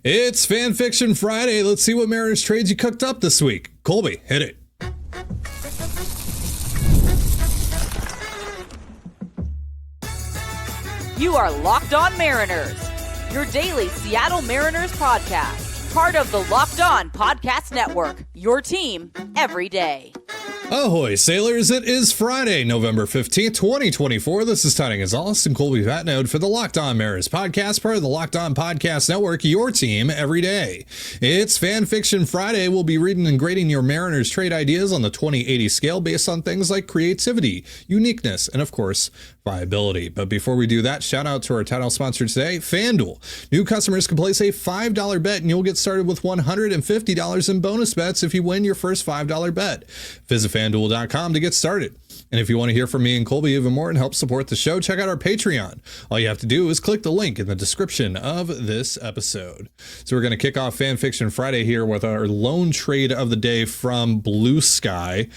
It's Fan Fiction Friday. Let's see what Mariners trades you cooked up this week. Colby, hit it. You are Locked On Mariners, your daily Seattle Mariners podcast. Part of the Locked On Podcast Network, your team every day. Ahoy, sailors. It is Friday, November 15th, 2024. This is Tying Gonzalez and Colby Vatnode for the Locked On Mariners podcast, part of the Locked On Podcast Network, your team every day. It's Fan Fiction Friday. We'll be reading and grading your Mariners trade ideas on the 20/80 scale based on things like creativity, uniqueness, and of course, viability. But before we do that, shout out to our title sponsor today, FanDuel. New customers can place a $5 bet and you'll get started with $150 in bonus bets if you win your first $5 bet. Visit FanDuel.com to get started. And if you want to hear from me and Colby even more and help support the show, check out our Patreon. All you have to do is click the link in the description of this episode. So we're going to kick off Fan Fiction Friday here with our lone trade of the day from Blue Sky.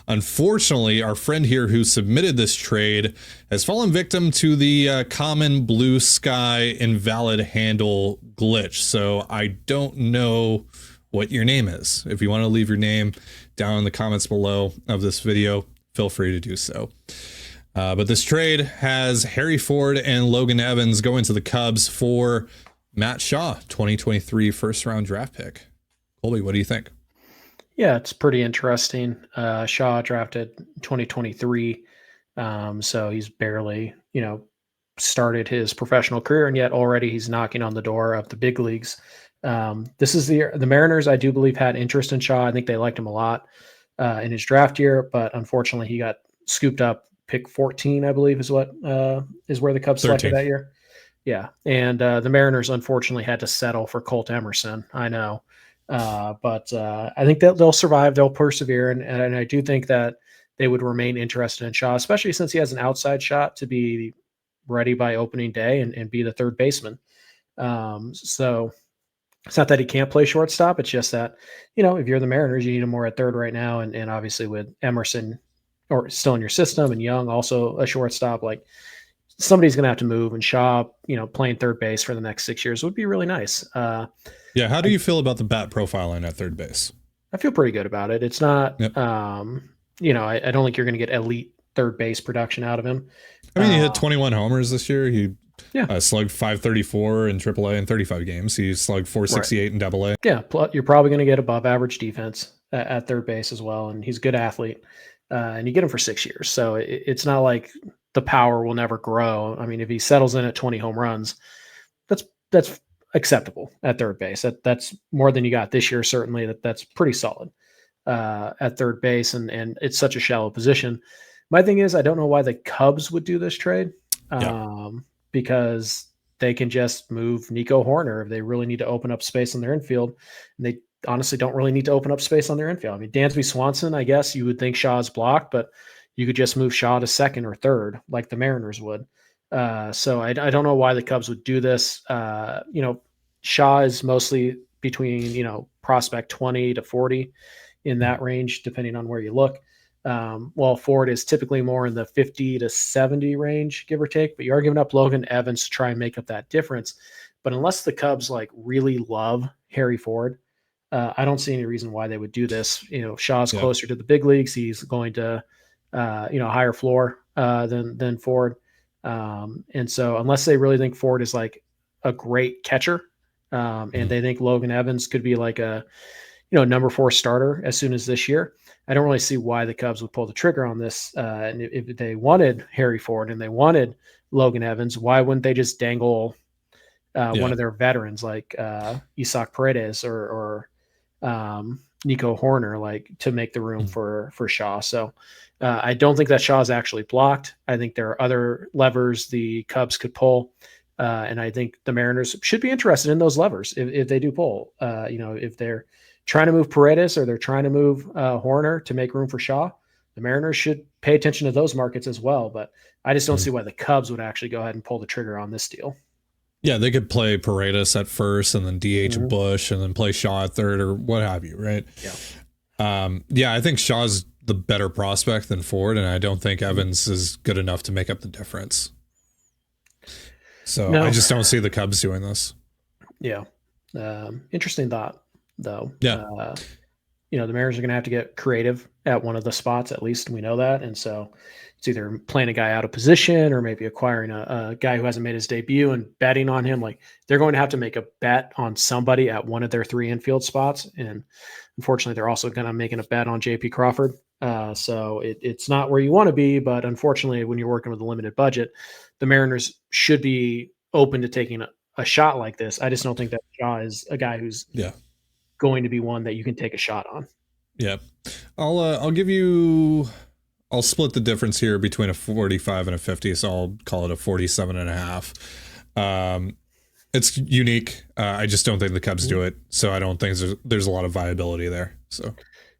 Unfortunately, our friend here who submitted this trade has fallen victim to the common Blue Sky invalid handle glitch. So I don't know what your name is. If you want to leave your name down in the comments below of this video, feel free to do so. But this trade has Harry Ford and Logan Evans going to the Cubs for Matt Shaw, 2023 first round draft pick. Colby, what do you think? Yeah, it's pretty interesting. Shaw drafted 2023, so he's barely, started his professional career, and yet already he's knocking on the door of the big leagues. This is the Mariners, I do believe, had interest in Shaw. I think they liked him a lot in his draft year, but unfortunately he got scooped up. Pick 14, I believe, is where the Cubs 13. selected that year. Yeah, and the Mariners unfortunately had to settle for Colt Emerson. I know. But I think that they'll survive, they'll persevere, and I do think that they would remain interested in Shaw, especially since he has an outside shot to be ready by opening day and be the third baseman. So it's not that he can't play shortstop, it's just that, if you're the Mariners, you need him more at third right now, and obviously with Emerson or still in your system and Young also a shortstop, like somebody's going to have to move, and Shaw, playing third base for the next 6 years would be really nice. Yeah, how do you feel about the bat profiling at third base? I feel pretty good about it. It's not, Yep. I don't think you're going to get elite third base production out of him. I mean, he hit 21 homers this year. He Yeah. slugged 534 in AAA in 35 games. He slugged 468 in AA. Yeah, you're probably going to get above average defense at third base as well, and he's a good athlete. And you get him for 6 years, so it's not like the power will never grow. I mean, if he settles in at 20 home runs, that's acceptable at third base. That's more than you got this year. Certainly, that's pretty solid at third base, and it's such a shallow position. My thing is, I don't know why the Cubs would do this trade, because they can just move Nico Horner if they really need to open up space on their infield, and they honestly don't really need to open up space on their infield. I mean, Dansby Swanson, I guess you would think Shaw is blocked, but you could just move Shaw to second or third like the Mariners would. So I don't know why the Cubs would do this. Shaw is mostly between, prospect 20 to 40 in that range, depending on where you look. While Ford is typically more in the 50 to 70 range, give or take, but you are giving up Logan Evans to try and make up that difference. But unless the Cubs really love Harry Ford, I don't see any reason why they would do this. Shaw's closer to the big leagues. He's going to, higher floor than Ford. And so unless they really think Ford is like a great catcher, and they think Logan Evans could be like a, number 4 starter as soon as this year, I don't really see why the Cubs would pull the trigger on this. And if they wanted Harry Ford and they wanted Logan Evans, why wouldn't they just dangle one of their veterans like Isaac Paredes or Nico Horner, to make the room for Shaw? So I don't think that Shaw is actually blocked. I think there are other levers the Cubs could pull. And I think the Mariners should be interested in those levers if they do pull. If they're trying to move Paredes or they're trying to move Horner to make room for Shaw, the Mariners should pay attention to those markets as well. But I just don't see why the Cubs would actually go ahead and pull the trigger on this deal. Yeah, they could play Paredes at first and then DH Bush and then play Shaw at third or what have you, right? Yeah. I think Shaw's the better prospect than Ford, and I don't think Evans is good enough to make up the difference. So I just don't see the Cubs doing this. Yeah. Interesting thought, though. Yeah. The Mariners are going to have to get creative at one of the spots. At least we know that. And so it's either playing a guy out of position or maybe acquiring a guy who hasn't made his debut and betting on him. Like, they're going to have to make a bet on somebody at one of their 3 infield spots. And unfortunately, they're also going to making a bet on JP Crawford. So it's not where you want to be, but unfortunately, when you're working with a limited budget, the Mariners should be open to taking a shot like this. I just don't think that Shaw is a guy who's going to be one that you can take a shot on. Yeah. I'll split the difference here between a 45 and a 50. So I'll call it a 47.5. It's unique. I just don't think the Cubs do it. So I don't think there's a lot of viability there. So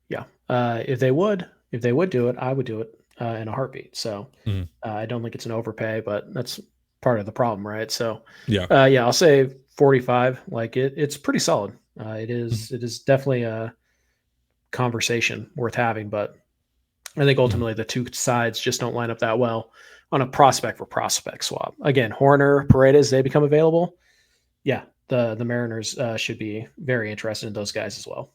yeah. If they would do it, I would do it in a heartbeat. So I don't think it's an overpay, but that's part of the problem, right? So I'll say 45. Like, it's pretty solid. It is definitely a conversation worth having, but I think ultimately the two sides just don't line up that well on a prospect for prospect swap. Again, Horner, Paredes, they become available. Yeah, the Mariners should be very interested in those guys as well.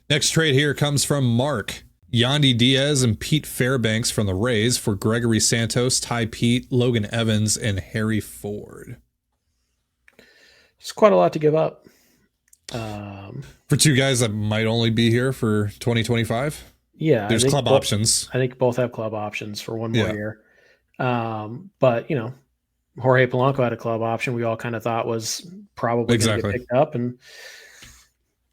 Next trade here comes from Mark. Yandy Diaz and Pete Fairbanks from the Rays for Gregory Santos, Ty Pete, Logan Evans, and Harry Ford. It's quite a lot to give up. For 2 guys that might only be here for 2025? Yeah. There's club options. I think both have club options for 1 more year. But, Jorge Polanco had a club option we all kind of thought was probably going to get picked up, and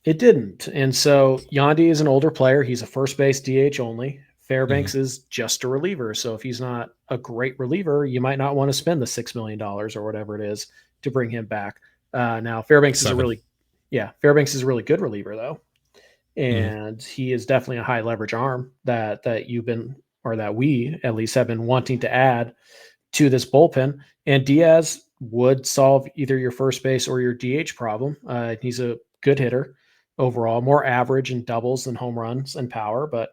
it didn't. And so Yandy is an older player. He's a first base DH only. Fairbanks is just a reliever. So if he's not a great reliever, you might not want to spend the $6 million or whatever it is to bring him back. Now Fairbanks is a really good reliever though. And he is definitely a high leverage arm that we at least have been wanting to add to this bullpen. And Diaz would solve either your first base or your DH problem. He's a good hitter overall, more average in doubles than home runs and power, but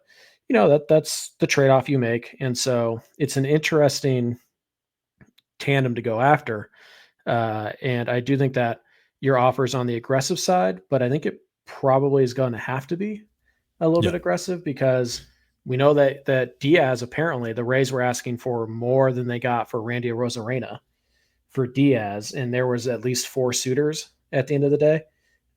that's the trade-off you make. And so it's an interesting tandem to go after. And I do think that your offer is on the aggressive side, but I think it probably is going to have to be a little bit aggressive, because we know that Diaz, apparently the Rays were asking for more than they got for Randy Arozarena for Diaz. And there was at least 4 suitors at the end of the day.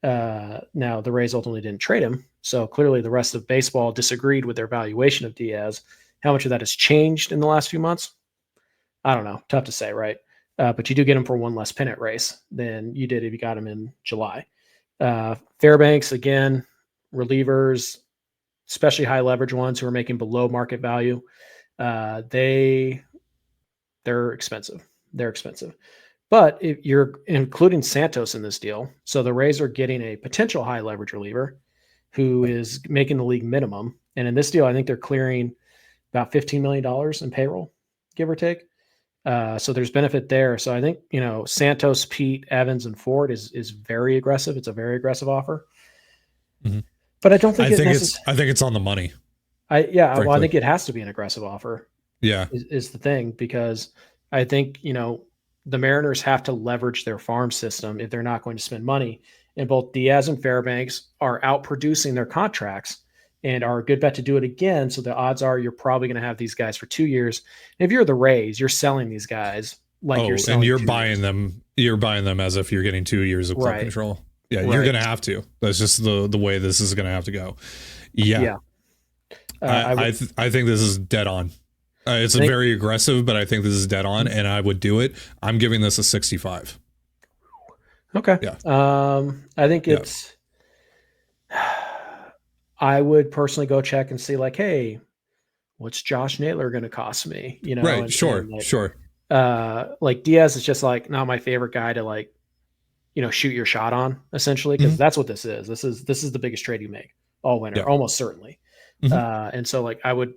Now the Rays ultimately didn't trade him. So clearly the rest of baseball disagreed with their valuation of Diaz. How much of that has changed in the last few months? I don't know. Tough to say, right? But you do get him for 1 less pennant race than you did if you got him in July. Fairbanks, again, relievers, especially high leverage ones who are making below market value. They're expensive. But if you're including Santos in this deal, so the Rays are getting a potential high leverage reliever who is making the league minimum. And in this deal, I think they're clearing about $15 million in payroll, give or take. So there's benefit there. So I think, Santos, Pete, Evans, and Ford is very aggressive. It's a very aggressive offer. But I don't think I think it's on the money. I think it has to be an aggressive offer. Yeah. Is the thing, because I think, the Mariners have to leverage their farm system if they're not going to spend money. And both Diaz and Fairbanks are outproducing their contracts and are a good bet to do it again. So the odds are you're probably going to have these guys for 2 years. And if you're the Rays, you're selling these guys you're buying them. You're buying them as if you're getting 2 years of club control. Yeah, you're going to have to. That's just the way this is going to have to go. Yeah. I think this is dead on. It's very aggressive, but I think this is dead on, and I would do it. I'm giving this a 65. Okay. Yeah. I think it's. I would personally go check and see, like, hey, what's Josh Naylor going to cost me? Right. Sure. Like Diaz is just like not my favorite guy to shoot your shot on, essentially, because that's what this is. This is the biggest trade you make all winter, almost certainly. And so I would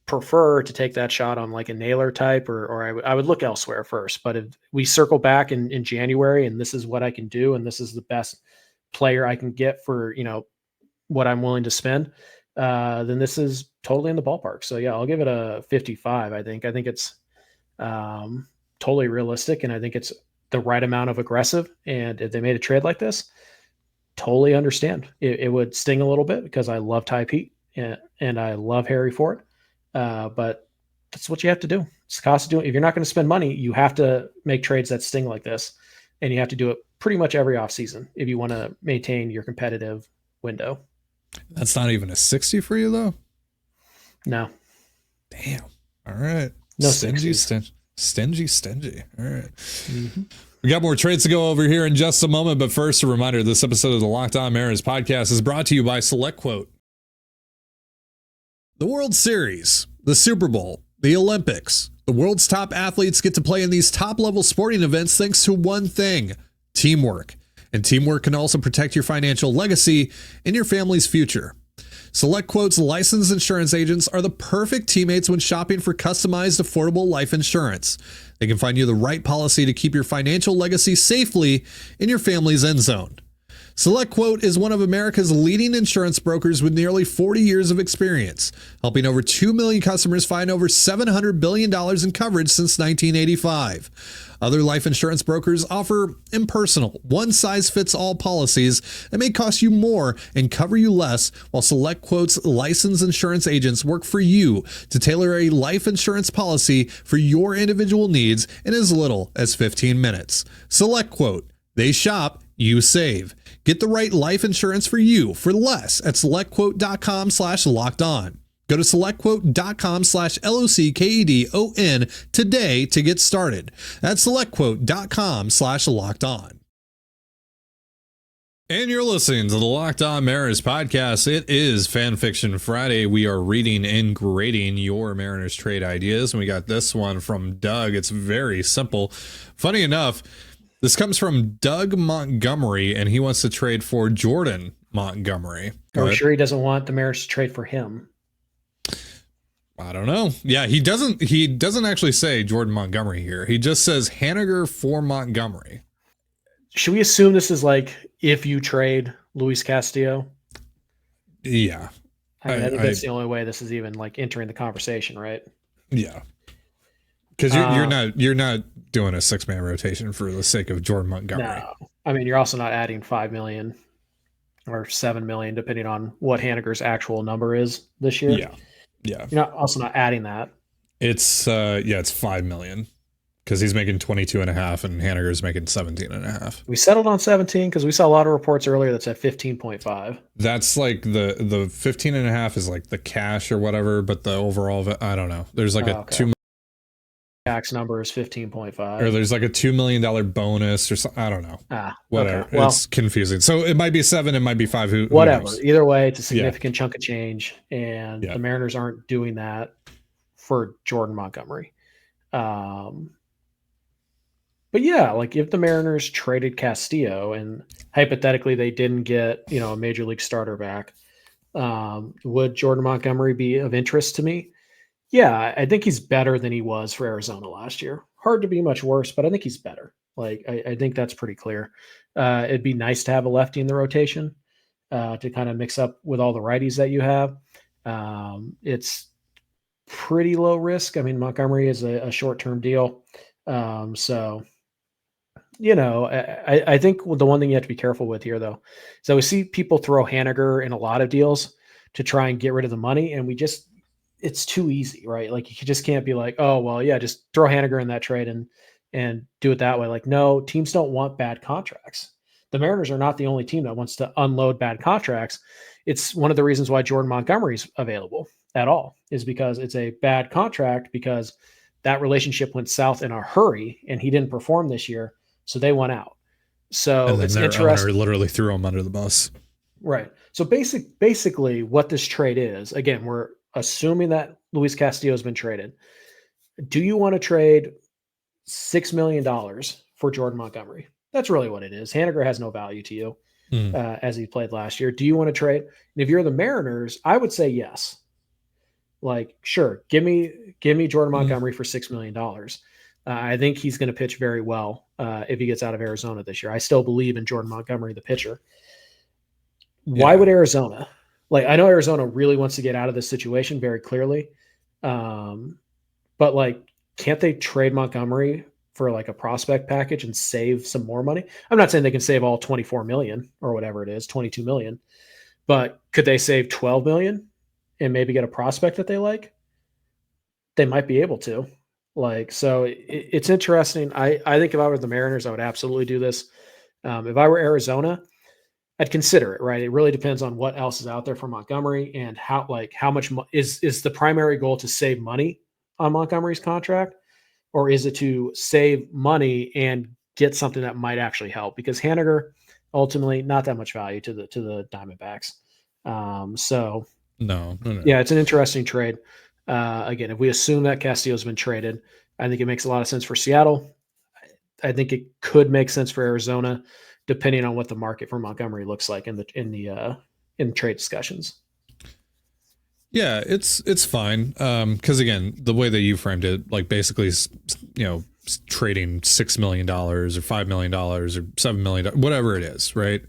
prefer to take that shot on like a Naylor type, or I would look elsewhere first. But if we circle back in January and this is what I can do, and this is the best player I can get for, what I'm willing to spend, then this is totally in the ballpark. So yeah, I'll give it a 55. I think it's totally realistic. And I think it's the right amount of aggressive. And if they made a trade like this, totally understand. It would sting a little bit because I love Ty Pete and I love Harry Ford. But that's what you have to do. It's the cost of doing. If you're not going to spend money, you have to make trades that sting like this. And you have to do it pretty much every offseason if you want to maintain your competitive window. That's not even a 60 for you, though? No. Damn. All right. No stingy. All right. Mm-hmm. We got more trades to go over here in just a moment, but first, a reminder, this episode of the Locked On Mariners podcast is brought to you by SelectQuote. The World Series, the Super Bowl, the Olympics. The world's top athletes get to play in these top-level sporting events thanks to one thing, teamwork. And teamwork can also protect your financial legacy and your family's future. SelectQuote's licensed insurance agents are the perfect teammates when shopping for customized, affordable life insurance. They can find you the right policy to keep your financial legacy safely in your family's end zone. SelectQuote is one of America's leading insurance brokers with nearly 40 years of experience, helping over 2 million customers find over $700 billion in coverage since 1985. Other life insurance brokers offer impersonal, one-size-fits-all policies that may cost you more and cover you less, while SelectQuote's licensed insurance agents work for you to tailor a life insurance policy for your individual needs in as little as 15 minutes. SelectQuote. They shop, you save. Get the right life insurance for you for less at selectquote.com/lockedon. Go to selectquote.com/LOCKEDON today to get started. That's selectquote.com/lockedon. And you're listening to the Locked On Mariners podcast. It is Fan Fiction Friday. We are reading and grading your Mariners trade ideas. And we got this one from Doug. It's very simple. Funny enough, this comes from Doug Montgomery, and he wants to trade for Jordan Montgomery. Are we sure he doesn't want the Mariners to trade for him? I don't know. Yeah, he doesn't actually say Jordan Montgomery here. He just says Haniger for Montgomery. Should we assume this is like if you trade Luis Castillo? Yeah. I think that's the only way this is even like entering the conversation, right? Yeah. Because you're not doing a 6-man rotation for the sake of Jordan Montgomery. No, I mean you're also not adding $5 million or $7 million, depending on what Haniger's actual number is this year. Yeah, yeah. You're also not adding that. It's it's $5 million because he's making 22.5 and Haniger's making 17.5. We settled on 17 because we saw a lot of reports earlier that said 15.5. That's like the 15.5 is like the cash or whatever, but the overall I don't know. There's like a $2 million tax number is 15.5, or there's like a $2 million bonus or something. I don't know. Whatever. Okay. Well, it's confusing. So it might be 7, it might be 5. Who whatever. knows? Either way, it's a significant chunk of change, and the Mariners aren't doing that for Jordan Montgomery. But yeah, like if the Mariners traded Castillo and hypothetically they didn't get a major league starter back, would Jordan Montgomery be of interest to me? Yeah, I think he's better than he was for Arizona last year. Hard to be much worse, but I think he's better. Like, I think that's pretty clear. It'd be nice to have a lefty in the rotation to kind of mix up with all the righties that you have. It's pretty low risk. I mean, Montgomery is a short-term deal. So, I think the one thing you have to be careful with here, though, is that we see people throw Haniger in a lot of deals to try and get rid of the money, and it's too easy, right? Like you just can't be like, oh, well, yeah, just throw Haniger in that trade and do it that way. Like, no, teams don't want bad contracts. The Mariners are not the only team that wants to unload bad contracts. It's one of the reasons why Jordan Montgomery's available at all is because it's a bad contract because that relationship went south in a hurry and he didn't perform this year. So they went out. So and then it's their interesting. Owner literally threw him under the bus. Right. So basically what this trade is, again, we're assuming that Luis Castillo has been traded. Do you want to trade $6 million for Jordan Montgomery? That's really what it is. Haniger has no value to you as he played last year. Do you want to trade? And if you're the Mariners, I would say yes. Like, sure, give me Jordan Montgomery for $6 million. I think he's going to pitch very well if he gets out of Arizona this year. I still believe in Jordan Montgomery, the pitcher. Why would Arizona? Like, I know Arizona really wants to get out of this situation very clearly. But like, can't they trade Montgomery for like a prospect package and save some more money. I'm not saying they can save all 24 million or whatever it is, 22 million, but could they save 12 million and maybe get a prospect that they like? They might be able to. Like, so it's interesting. I think if I were the Mariners, I would absolutely do this. If I were Arizona, I'd consider it, right? It really depends on what else is out there for Montgomery and how much is the primary goal to save money on Montgomery's contract, or is it to save money and get something that might actually help? Because Haniger, ultimately, not that much value to the Diamondbacks. So no. Yeah, it's an interesting trade. Again, if we assume that Castillo's been traded, I think it makes a lot of sense for Seattle. I think it could make sense for Arizona, depending on what the market for Montgomery looks like in the trade discussions. Yeah, it's fine. Because again, the way that you framed it, like basically, trading $6 million or $5 million or $7 million, whatever it is, right,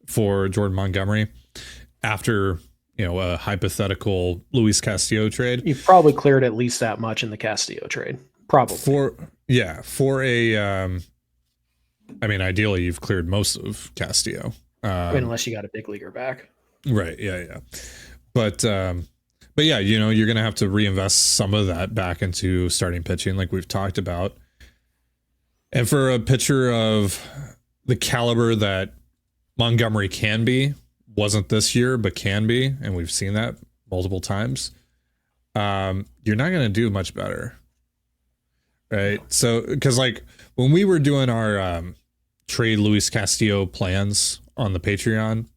for Jordan Montgomery after a hypothetical Luis Castillo trade. You've probably cleared at least that much in the Castillo trade, probably. For a. Ideally, you've cleared most of Castillo. Unless you got a big leaguer back. Right. Yeah. But yeah, you're going to have to reinvest some of that back into starting pitching, like we've talked about. And for a pitcher of the caliber that Montgomery can be, wasn't this year, but can be, and we've seen that multiple times, you're not going to do much better. Right. So, because like when we were doing our trade Luis Castillo plans on the Patreon,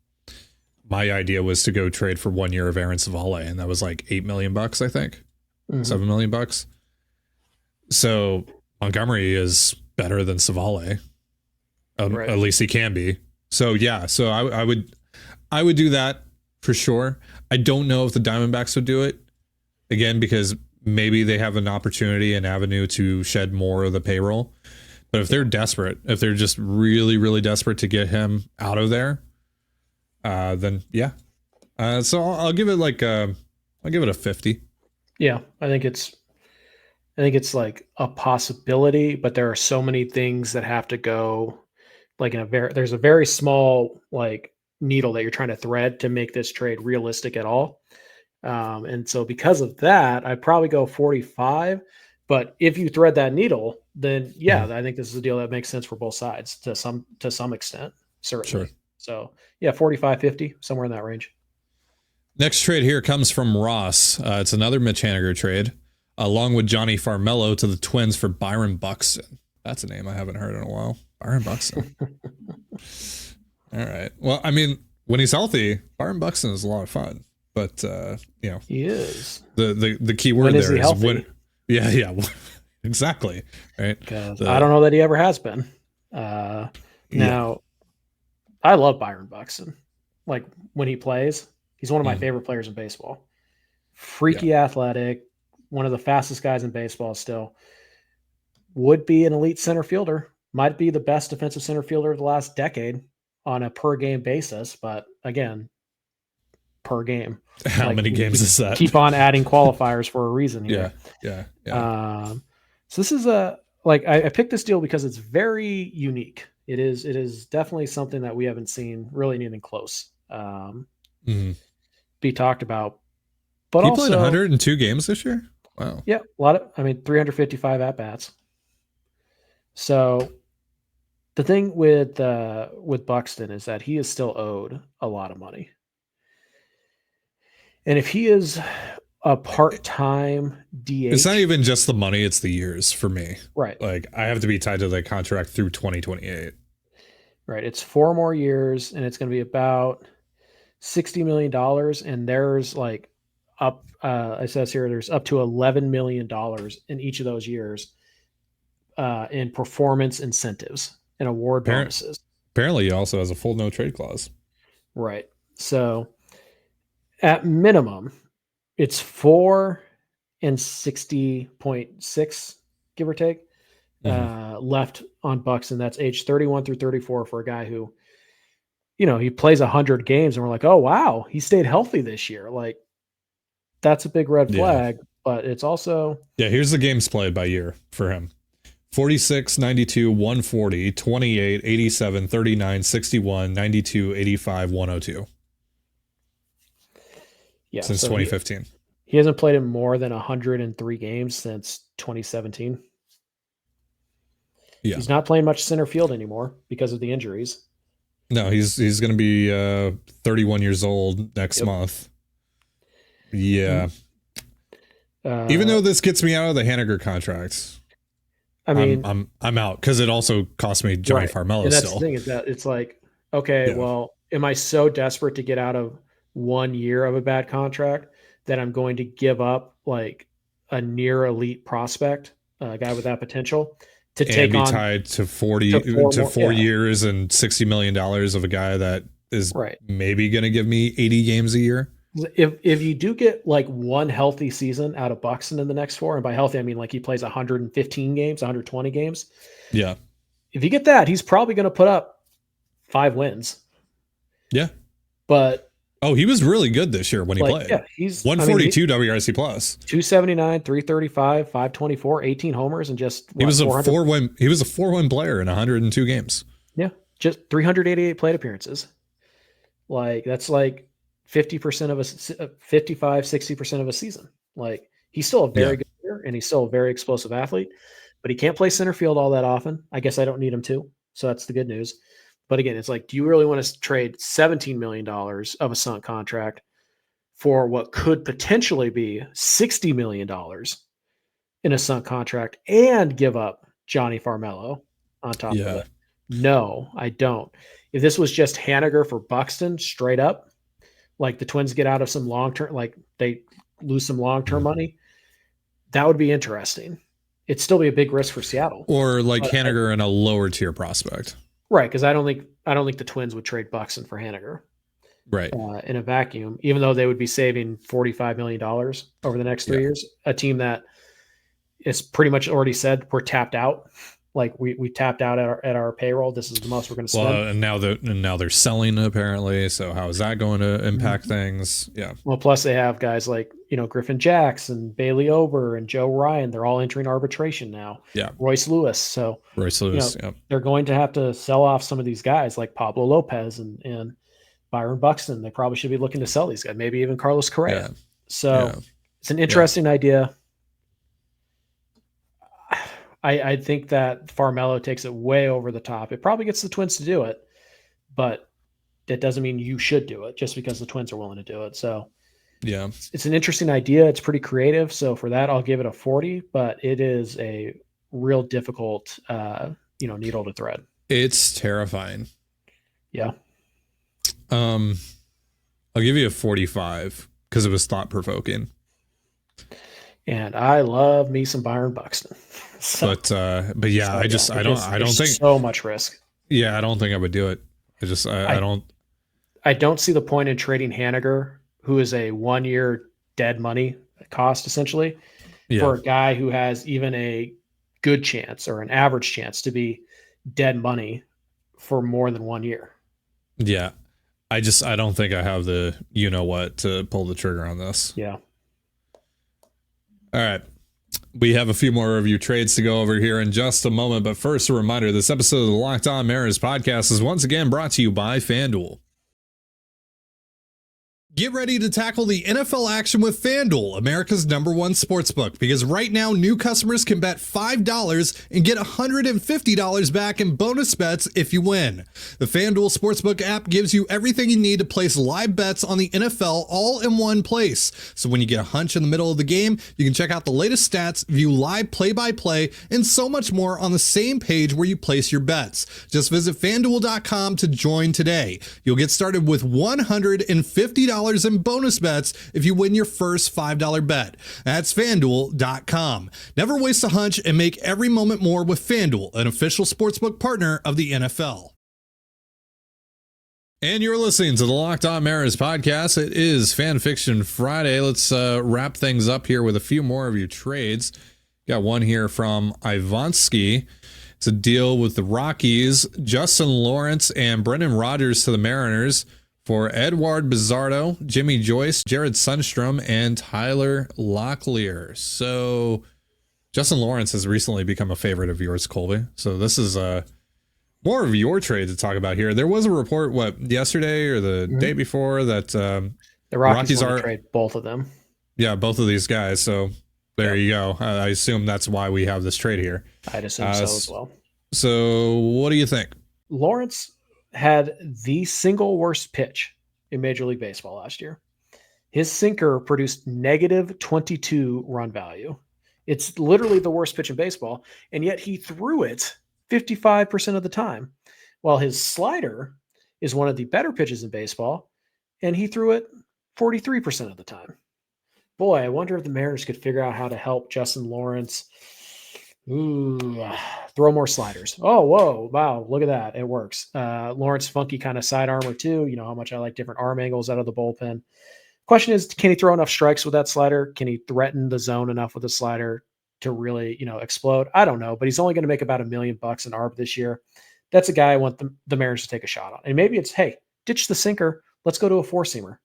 my idea was to go trade for 1 year of Aaron Savale, and that was like $8 million, I think, $7 million. So Montgomery is better than Savale. Right. At least he can be. So yeah, so I would do that for sure. I don't know if the Diamondbacks would do it, again, because maybe they have an opportunity, an avenue to shed more of the payroll. But if they're desperate, if they're just really, really desperate to get him out of there, then yeah. So I'll give it a 50. Yeah, I think it's like a possibility, but there are so many things that have to go like there's a very small like needle that you're trying to thread to make this trade realistic at all. And so because of that, I'd probably go 45. But if you thread that needle, then yeah, I think this is a deal that makes sense for both sides to some extent, certainly. Sure. So yeah, 45, 50, somewhere in that range. Next trade here comes from Ross. It's another Mitch Haniger trade, along with Johnny Farmello to the Twins for Byron Buxton. That's a name I haven't heard in a while. Byron Buxton. All right. Well, I mean, when he's healthy, Byron Buxton is a lot of fun. But he is. The key word there is when. Yeah, exactly. Right. I don't know that he ever has been. Now, I love Byron Buxton. Like when he plays, he's one of my favorite players in baseball. Freaky athletic, one of the fastest guys in baseball still. Would be an elite center fielder. Might be the best defensive center fielder of the last decade on a per game basis. But again, per game. How many games is that? Keep on adding qualifiers for a reason here. Yeah. So this is I picked this deal because it's very unique. It is definitely something that we haven't seen really anything close be talked about. But he also played 102 games this year. Wow. Yeah, 355 at bats. So the thing with Buxton is that he is still owed a lot of money. And if he is a part-time DH, it's not even just the money, it's the years for me. Right. Like I have to be tied to that contract through 2028. Right. It's 4 more years and it's going to be about $60 million. And there's like it says here, there's up to $11 million in each of those years in performance incentives and award bonuses. Apparently he also has a full no trade clause. Right. So at minimum, it's 4 and 60.6, give or take, left on Buxton. That's age 31 through 34 for a guy who, he plays 100 games and we're like, oh, wow, he stayed healthy this year. Like, that's a big red flag, but it's also. Yeah, here's the games played by year for him. 46, 92, 140, 28, 87, 39, 61, 92, 85, 102. Yeah, Since so 2015. He hasn't played in more than 103 games since 2017. Yeah. He's not playing much center field anymore because of the injuries. No, he's going to be 31 years old next month. Yeah. Even though this gets me out of the Haniger contract, I mean, I'm out because it also cost me Johnny Farmelo. And that's still. the thing is that it's like, okay, well, am I so desperate to get out of 1 year of a bad contract that I'm going to give up like a near elite prospect, a guy with that potential, to take be on tied to 4 years and $60 million of a guy that is maybe going to give me 80 games a year? If you do get like one healthy season out of Buxton in the next 4, and by healthy I mean like he plays 115 games, 120 games. Yeah. If you get that, he's probably going to put up 5 wins. Yeah. But he was really good this year when he played. Yeah, he's 142 WRC plus, 279, 335, 524, 18 homers, and just he was a 4-win player in 102 games. Yeah, just 388 plate appearances. Like that's like 50% of a 55, 60% of a season. Like he's still a very good player and he's still a very explosive athlete, but he can't play center field all that often. I guess I don't need him to. So that's the good news. But again, it's like, do you really want to trade $17 million of a sunk contract for what could potentially be $60 million in a sunk contract and give up Johnny Farmelo on top of it? No, I don't. If this was just Haniger for Buxton straight up, like the Twins get out of some long-term, like they lose some long-term money, that would be interesting. It'd still be a big risk for Seattle. Or like Haniger and a lower tier prospect. Right, because I don't think the Twins would trade Buxton for Haniger. Right. In a vacuum, even though they would be saving $45 million over the next 3 years. A team that is pretty much already said we're tapped out. Like we tapped out at our payroll. This is the most we're going to spend. Well, and now they're selling apparently. So how is that going to impact things? Yeah. Well, plus they have guys like Griffin Jackson, Bailey Ober, and Joe Ryan. They're all entering arbitration now. Yeah. Royce Lewis. So yeah. They're going to have to sell off some of these guys like Pablo Lopez and Byron Buxton. They probably should be looking to sell these guys. Maybe even Carlos Correa. Yeah. So it's an interesting idea. I think that Farmelo takes it way over the top. It probably gets the Twins to do it, but that doesn't mean you should do it just because the Twins are willing to do it. So yeah, it's an interesting idea. It's pretty creative. So for that, I'll give it a 40, but it is a real difficult, needle to thread. It's terrifying. Yeah. I'll give you a 45 because it was thought provoking. And I love me some Byron Buxton. But yeah, I don't think so much risk. Yeah, I don't think I would do it. I don't see the point in trading Haniger, who is a 1 year dead money cost essentially, for a guy who has even a good chance or an average chance to be dead money for more than 1 year. Yeah. I don't think I have the to pull the trigger on this. Yeah. All right. We have a few more review trades to go over here in just a moment, but first, a reminder, this episode of the Locked On Mariners podcast is once again brought to you by FanDuel. Get ready to tackle the NFL action with FanDuel, America's #1 sportsbook, because right now new customers can bet $5 and get $150 back in bonus bets if you win. The FanDuel Sportsbook app gives you everything you need to place live bets on the NFL all in one place. So when you get a hunch in the middle of the game, you can check out the latest stats, view live play-by-play, and so much more on the same page where you place your bets. Just visit FanDuel.com to join today. You'll get started with $150 in bonus bets if you win your first $5 bet. That's FanDuel.com. Never waste a hunch and make every moment more with FanDuel, an official sportsbook partner of the NFL. And you're listening to the Locked On Mariners podcast. It is Fan Fiction Friday. Let's wrap things up here with a few more of your trades. Got one here from Ivansky. It's a deal with the Rockies, Justin Lawrence and Brendan Rodgers to the Mariners for Edward Bizardo, Jimmy Joyce, Jared Sundstrom, and Tyler Locklear. So Justin Lawrence has recently become a favorite of yours, Colby. So this is more of your trade to talk about here. There was a report, yesterday or the day before, that the Rockies want to trade both of them. Yeah, both of these guys. So there you go. I assume that's why we have this trade here. I'd assume so as well. So what do you think? Lawrence had the single worst pitch in Major League Baseball last year. His sinker produced negative 22 run value. It's literally the worst pitch in baseball, and yet he threw it 55% of the time, while his slider is one of the better pitches in baseball, and he threw it 43% of the time. Boy, I wonder if the Mariners could figure out how to help Justin Lawrence throw more sliders. Oh, whoa, wow, look at that. It works. Lawrence, funky kind of side armor too. You know how much I like different arm angles out of the bullpen. Question is, can he throw enough strikes with that slider? Can he threaten the zone enough with the slider to really, explode? I don't know, but he's only going to make about $1 million in ARB this year. That's a guy I want the Mariners to take a shot on. And maybe it's, hey, ditch the sinker. Let's go to a four-seamer.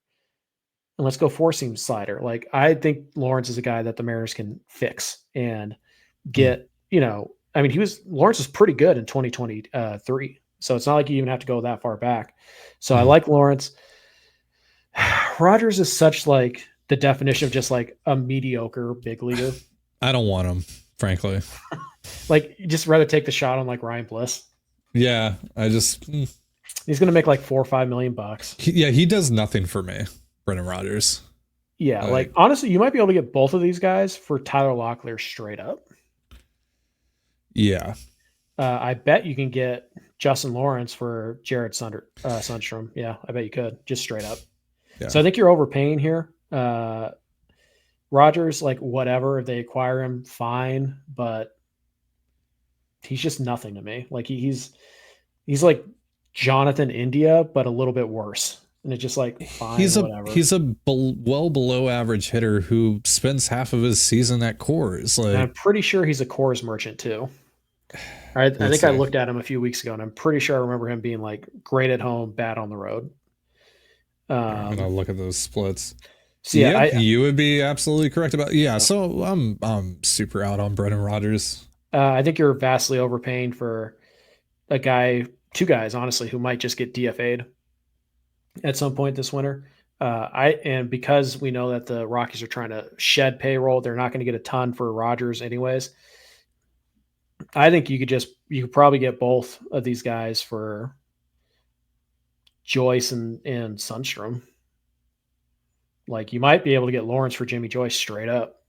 And let's go four-seam slider. Like, I think Lawrence is a guy that the Mariners can fix and get, Lawrence was pretty good in 2023. So it's not like you even have to go that far back. So I like Lawrence. Rogers is such like the definition of just like a mediocre big leaguer. I don't want him, frankly. Like, you just rather take the shot on like Ryan Bliss. Yeah, he's going to make like $4 or $5 million. He does nothing for me, Brendan Rodgers. Yeah, like honestly, you might be able to get both of these guys for Tyler Locklear straight up. Yeah. I bet you can get Justin Lawrence for Jared Sundstrom. Yeah, I bet you could, just straight up. Yeah. So I think you're overpaying here. Rodgers, like, whatever, if they acquire him, fine, but he's just nothing to me. Like, he's like Jonathan India, but a little bit worse. And it's just like, fine, whatever. He's a well below average hitter who spends half of his season at Coors. Like, and I'm pretty sure he's a Coors merchant too. I think I looked at him a few weeks ago, and I'm pretty sure I remember him being like great at home, bad on the road. I'm gonna look at those splits. So you would be absolutely correct about. Yeah, so I'm super out on Brendan Rodgers. I think you're vastly overpaying for two guys, honestly, who might just get DFA'd at some point this winter. And because we know that the Rockies are trying to shed payroll, they're not going to get a ton for Rodgers anyways. I think you could probably get both of these guys for Joyce and Sundstrom. Like, you might be able to get Lawrence for Jimmy Joyce straight up.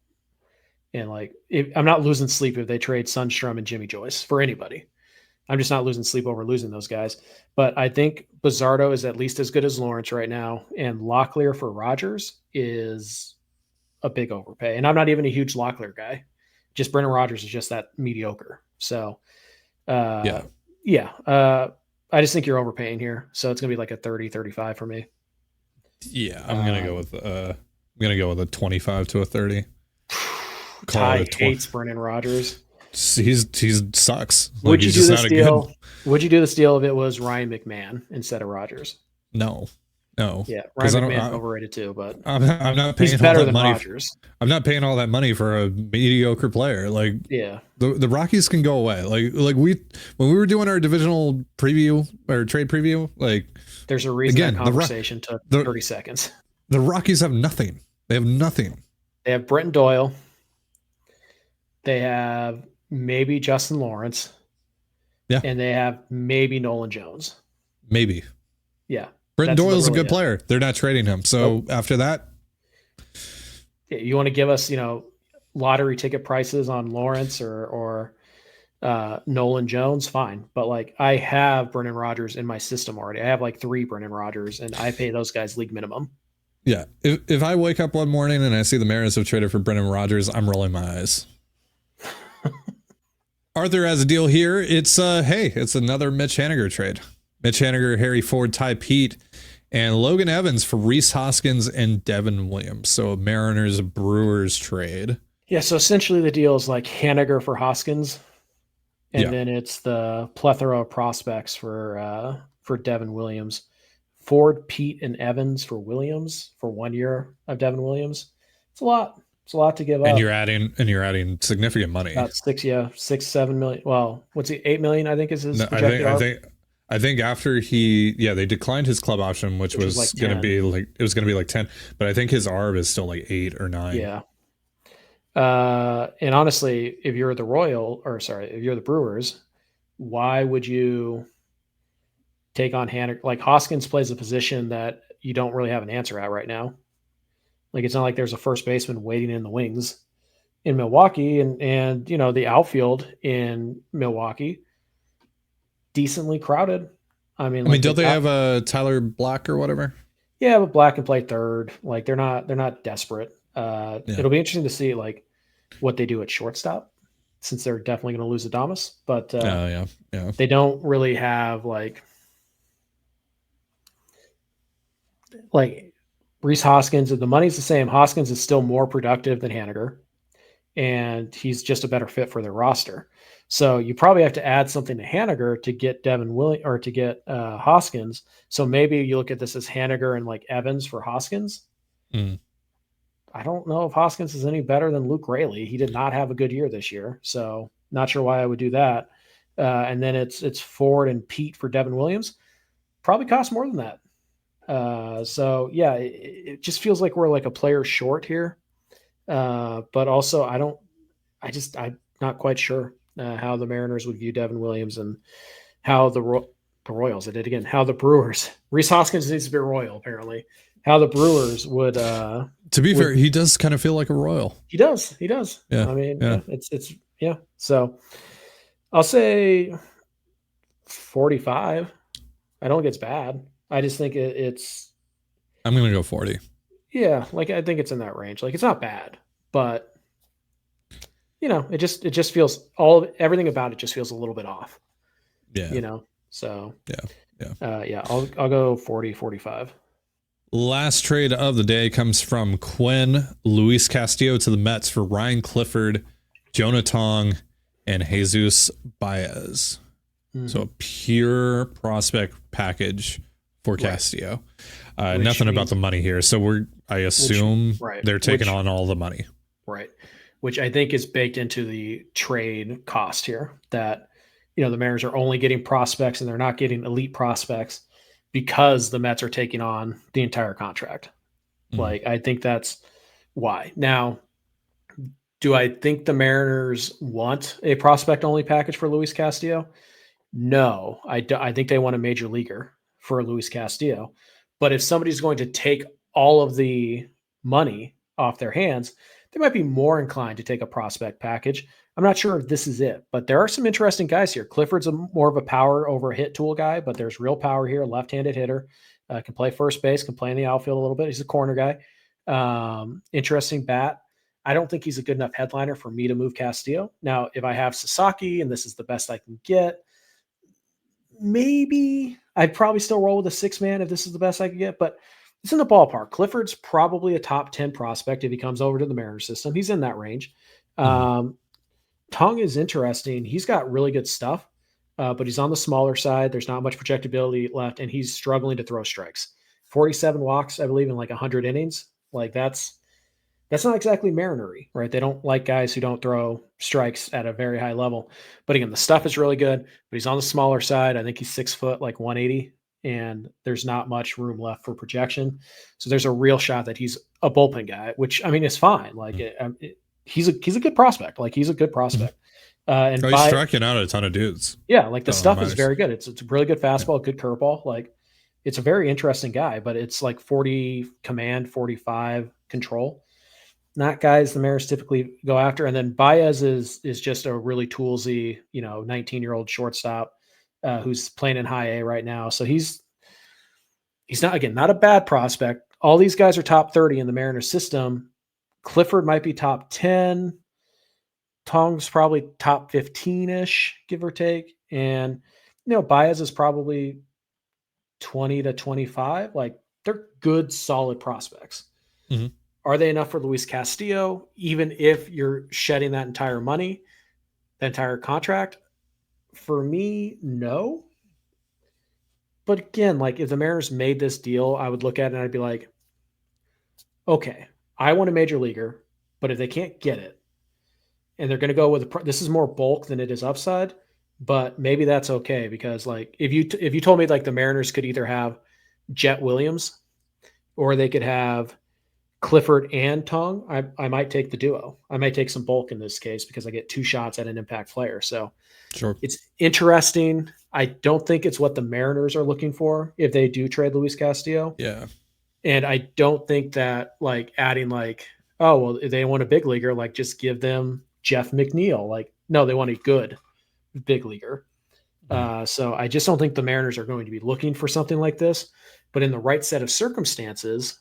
And like, I'm not losing sleep if they trade Sundstrom and Jimmy Joyce for anybody. I'm just not losing sleep over losing those guys. But I think Bizzardo is at least as good as Lawrence right now. And Locklear for Rodgers is a big overpay. And I'm not even a huge Locklear guy. Just Brendan Rodgers is just that mediocre. So, I just think you're overpaying here. So it's going to be like a 30-35 for me. Yeah, I'm going to go with a 25 to a 30. Ty hates Brendan Rodgers. He sucks. Would you do this deal? Would you do this deal if it was Ryan McMahon instead of Rodgers? No. Yeah, Ryan McMahon's overrated too, but I'm not paying he's better all that than money. Rodgers. I'm not paying all that money for a mediocre player. Like, yeah, the Rockies can go away. Like when we were doing our divisional preview or trade preview, like, there's a reason that conversation took 30 seconds. The Rockies have nothing. They have nothing. They have Brenton Doyle. They have maybe Justin Lawrence. Yeah. And they have maybe Nolan Jones. Maybe. Yeah. Brenton Doyle's a good player. They're not trading him. So after that. You want to give us, lottery ticket prices on Lawrence or Nolan Jones? Fine. But like, I have Brendan Rodgers in my system already. I have like 3 Brendan Rodgers, and I pay those guys league minimum. Yeah. If I wake up one morning and I see the Mariners have traded for Brendan Rodgers, I'm rolling my eyes. Arthur has a deal here. It's another Mitch Haniger trade. Mitch Haniger, Harry Ford, Ty Pete, and Logan Evans for Rhys Hoskins and Devin Williams. So a Mariners Brewers trade. Yeah, so essentially the deal is like Haniger for Hoskins, and then it's the plethora of prospects for Devin Williams. Ford, Pete, and Evans for Williams for 1 year of Devin Williams. It's a lot. It's a lot to give And up. you're adding significant money. About 7 million. Well, what's he? 8 million, I think is his No, projected ARB. I think after they declined his club option, which was like going to 10. be like 10, but I think his ARB is still like 8 or 9. Yeah. And honestly, if you're the Brewers, why would you take on Haniger? Like Hoskins plays a position that you don't really have an answer at right now. Like it's not like there's a first baseman waiting in the wings in Milwaukee, and the outfield in Milwaukee decently crowded. I mean, don't they have a Tyler Black or whatever? Yeah, but Black can play third. Like they're not desperate. It'll be interesting to see like what they do at shortstop, since they're definitely going to lose Adames. But they don't really have like Rhys Hoskins. The money's the same. Hoskins is still more productive than Haniger, and he's just a better fit for their roster. So you probably have to add something to Haniger to get to get Hoskins. So maybe you look at this as Haniger and like Evans for Hoskins. Mm. I don't know if Hoskins is any better than Luke Raley. He did not have a good year this year, so not sure why I would do that. And then it's Ford and Pete for Devin Williams. Probably costs more than that. So yeah, it just feels like we're like a player short here. But also I'm not quite sure how the Mariners would view Devin Williams and how the Royals, how the Brewers, Rhys Hoskins needs to be a Royal apparently, how the Brewers would, to be fair, he does kind of feel like a Royal. He does. Yeah. I mean, it's so I'll say 45. I don't think it's bad. I just think it's, I'm going to go 40. Yeah. Like I think it's in that range. Like it's not bad, but it just feels everything about it just feels a little bit off. Yeah. So yeah. I'll go 40, 45. Last trade of the day comes from Quinn. Luis Castillo to the Mets for Ryan Clifford, Jonah Tong, and Jesus Baez. Mm-hmm. So a pure prospect package for Castillo. Nothing about the money here. So I assume they're taking on all the money. Right. Which I think is baked into the trade cost here, that, the Mariners are only getting prospects and they're not getting elite prospects because the Mets are taking on the entire contract. Mm-hmm. Like, I think that's why. Now, do I think the Mariners want a prospect-only package for Luis Castillo? No, I think they want a major leaguer for Luis Castillo. But if somebody's going to take all of the money off their hands, they might be more inclined to take a prospect package. I'm not sure if this is it, but there are some interesting guys here. Clifford's more of a power over hit tool guy, but there's real power here. Left-handed hitter, can play first base, can play in the outfield a little bit. He's a corner guy. Interesting bat. I don't think he's a good enough headliner for me to move Castillo. Now, if I have Sasaki and this is the best I can get, maybe I'd probably still roll with a 6-man if this is the best I could get, but it's in the ballpark. Clifford's probably a top 10 prospect if he comes over to the Mariners system. He's in that range. Tong is interesting. He's got really good stuff, but he's on the smaller side. There's not much projectability left, and he's struggling to throw strikes. 47 walks, I believe, in like 100 innings. Like that's not exactly Marinery, right? They don't like guys who don't throw strikes at a very high level. But again, the stuff is really good, but he's on the smaller side. I think he's 6 foot, like 180, and there's not much room left for projection. So there's a real shot that he's a bullpen guy, which I mean is fine. Like he's a good prospect. Like he's a good prospect. And he's striking out a ton of dudes. Yeah, like the stuff is very good. It's a really good fastball, good curveball. Like it's a very interesting guy, but it's like 40 command, 45 control. Not guys the Mariners typically go after. And then Baez is just a really toolsy, 19-year-old shortstop who's playing in high A right now. So he's not a bad prospect. All these guys are top 30 in the Mariners system. Clifford might be top 10. Tong's probably top 15-ish, give or take. And, Baez is probably 20 to 25. Like they're good, solid prospects. Mm-hmm. Are they enough for Luis Castillo? Even if you're shedding that entire money, the entire contract? For me, no. But again, like if the Mariners made this deal, I would look at it and I'd be like, okay, I want a major leaguer. But if they can't get it, and they're going to go with this is more bulk than it is upside, but maybe that's okay because like if you told me like the Mariners could either have Jet Williams or they could have Clifford and Tong, I might take the duo. I might take some bulk in this case because I get 2 shots at an impact player. So Sure. It's interesting. I don't think it's what the Mariners are looking for if they do trade Luis Castillo. Yeah. And I don't think that like adding like, oh, well, if they want a big leaguer, like just give them Jeff McNeil. Like, no, they want a good big leaguer. So I just don't think the Mariners are going to be looking for something like this. But in the right set of circumstances,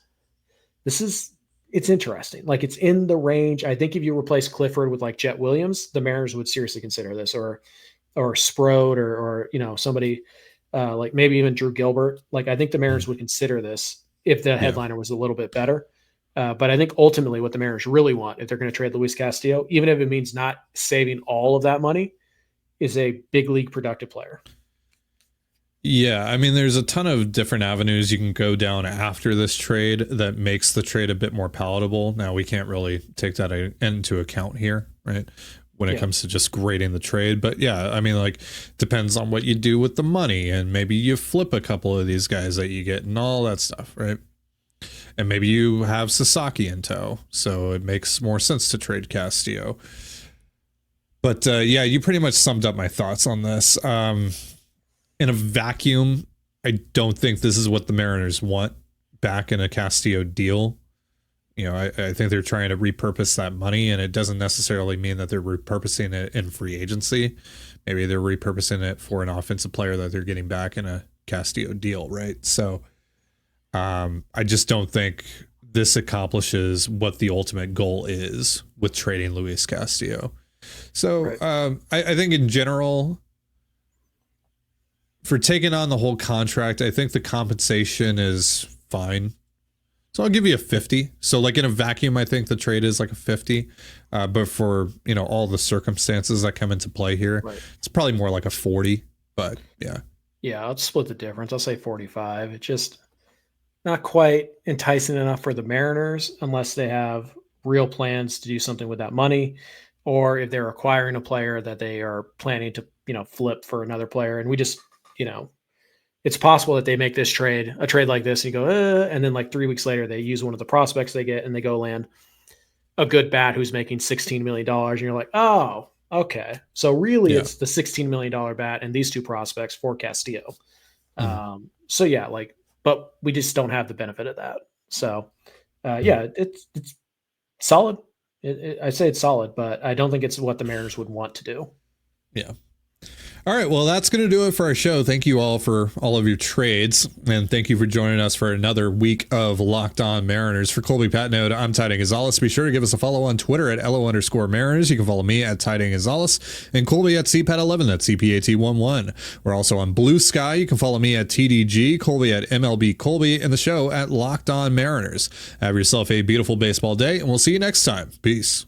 it's interesting. Like it's in the range. I think if you replace Clifford with like Jet Williams, the Mariners would seriously consider this, or Sprode, or somebody like maybe even Drew Gilbert. Like I think the Mariners would consider this if the headliner was a little bit better. But I think ultimately what the Mariners really want, if they're going to trade Luis Castillo, even if it means not saving all of that money, is a big league productive player. Yeah, I mean, there's a ton of different avenues you can go down after this trade that makes the trade a bit more palatable. Now, we can't really take that into account here, right, when it comes to just grading the trade. But yeah, I mean, like, depends on what you do with the money, and maybe you flip a couple of these guys that you get and all that stuff, right? And maybe you have Sasaki in tow, so it makes more sense to trade Castillo. But yeah, you pretty much summed up my thoughts on this. In a vacuum, I don't think this is what the Mariners want back in a Castillo deal. You know, I think they're trying to repurpose that money, and it doesn't necessarily mean that they're repurposing it in free agency. Maybe they're repurposing it for an offensive player that they're getting back in a Castillo deal, right? So I just don't think this accomplishes what the ultimate goal is with trading Luis Castillo. So right. I think in general, for taking on the whole contract, I think the compensation is fine. So I'll give you a 50. So like in a vacuum, I think the trade is like a 50. But for, all the circumstances that come into play here, right, it's probably more like a 40. But yeah. Yeah, I'll split the difference. I'll say 45. It's just not quite enticing enough for the Mariners unless they have real plans to do something with that money, or if they're acquiring a player that they are planning to, flip for another player. And we just, it's possible that they make a trade like this, and you go, and then like 3 weeks later, they use one of the prospects they get and they go land a good bat who's making $16 million. And you're like, oh, okay. So really it's the $16 million bat and these 2 prospects for Castillo. So yeah, but we just don't have the benefit of that. So yeah, it's solid. I say it's solid, but I don't think it's what the Mariners would want to do. Yeah. All right, well, that's going to do it for our show. Thank you all for all of your trades, and thank you for joining us for another week of Locked On Mariners. For Colby Patnode, I'm Ty Gonzalez. Be sure to give us a follow on Twitter at LO_Mariners. You can follow me at Ty Gonzalez and Colby at CPAT11. That's CPAT11. We're also on Blue Sky. You can follow me at TDG, Colby at MLB Colby, and the show at Locked On Mariners. Have yourself a beautiful baseball day, and we'll see you next time. Peace.